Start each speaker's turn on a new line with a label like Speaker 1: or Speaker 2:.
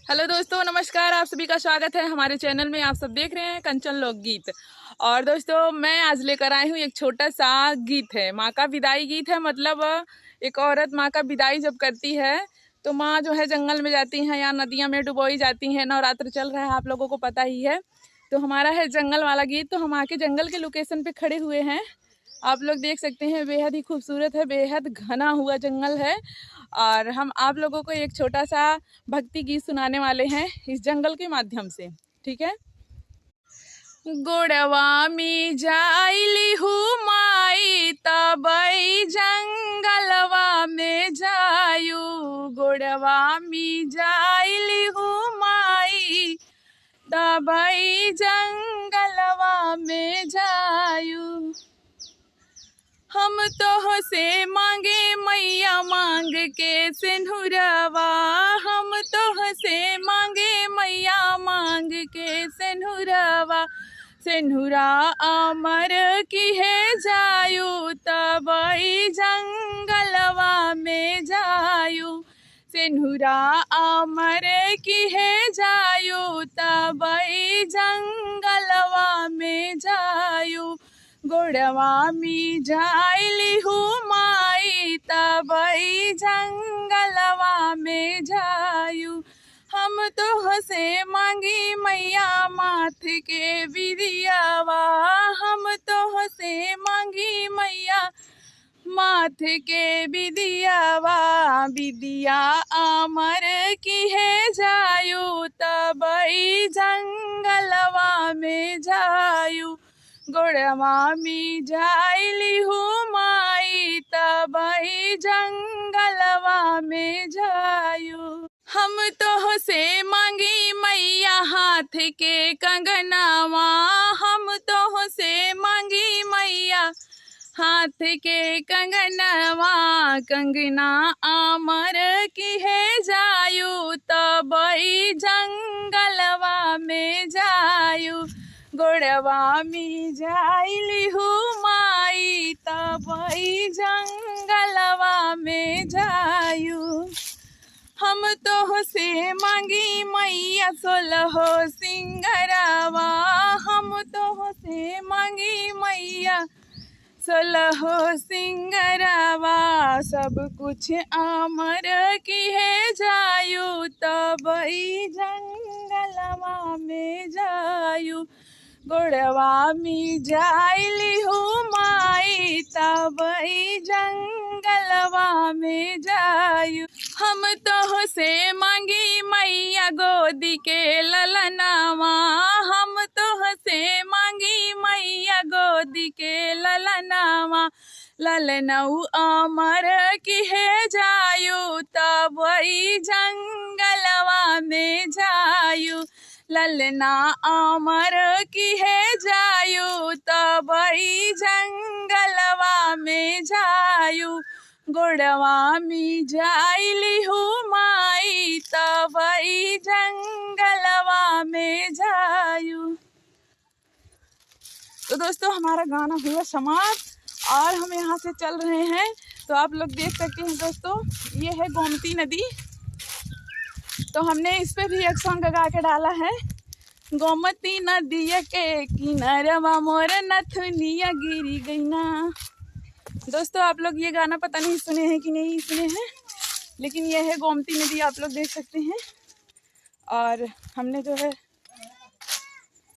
Speaker 1: Hello दोस्तों, नमस्कार। आप सभी का स्वागत है हमारे चैनल में। आप सब देख रहे हैं कंचन लोकगीत। और दोस्तों, मैं आज लेकर आई हूँ एक छोटा सा गीत है, माँ का विदाई गीत है। मतलब एक औरत माँ का विदाई जब करती है तो माँ जो है जंगल में जाती हैं या नदियाँ में डुबोई जाती हैं। नवरात्र चल रहा है, आप लोगों को पता ही है। तो हमारा है जंगल वाला गीत। तो हम आके जंगल के लोकेशन पे खड़े हुए हैं। आप लोग देख सकते हैं, बेहद ही खूबसूरत है, बेहद घना हुआ जंगल है। और हम आप लोगों को एक छोटा सा भक्ति गीत सुनाने वाले हैं इस जंगल के माध्यम से। ठीक है। गोड़वा में जाइली हूँ माई तबई जंगलवा में जायू। गोड़वा में जाइली हूँ माई तबई जंगलवा में जायू। हम तो से मांगे मैया मांग के सिंदूरवा। हम तो से मांगे मैया मांग के सिंदूरवा। सिंदूरा अमर की है जायू तबई जंगलवा में जायू। सिंदूरा अमर की है जायू तबई जंगलवा में जायू। गोड़वा में जाइली हूँ माई तबई जंगलवा में जायू। हम तो से मांगी मैया माथ के बिदियावा। हम तो से मांगी मैया माथ के बिदियावा। बिदिया अमर की है जायू तबई जंगलवा में जायू। गोड़वा में जाइली हूँ माई तबई जंगलवा में जायू। हम तो से मांगी मैया हाथ के कंगनावा। हम तो से मांगी मैया हाथ के कंगनवा। कंगना अमर की है जायू तबई जंगलवा में जायू। गोड़वा में जाइली हूँ माई तबई जंगलवा में जायू। हम तो से मांगी मैया 16 सिंगरवा। हम तो से मांगी मैया 16 सिंगरवा। सब कुछ अमर की है जायू तबई जंगलवा में जायू। गोड़वा में जाइली हूँ माई तबई जंगलवा में जायू। हम तो से मांगी मैया गोदी के ललनावा। हम तो से मांगी मैया गोदी के ललनावा। ललनऊ अमर की है जायू तबई जंगलवा में जायू। ललना अमर की है जायू तबई जंगलवा में जायू। गोड़वा में जाइली हूँ माई तबई जंगलवा में जायू। तो दोस्तों, हमारा गाना हुआ समाप्त और हम यहाँ से चल रहे हैं। तो आप लोग देख सकते हैं दोस्तों, ये है गोमती नदी। तो हमने इस पे भी एक सॉन्ग गा के डाला है। गोमती नदिया के किनारवा मोर नथुनिया गिरी गई ना। दोस्तों, आप लोग ये गाना पता नहीं सुने हैं कि नहीं सुने हैं, लेकिन ये है गोमती नदी, आप लोग देख सकते हैं। और हमने जो है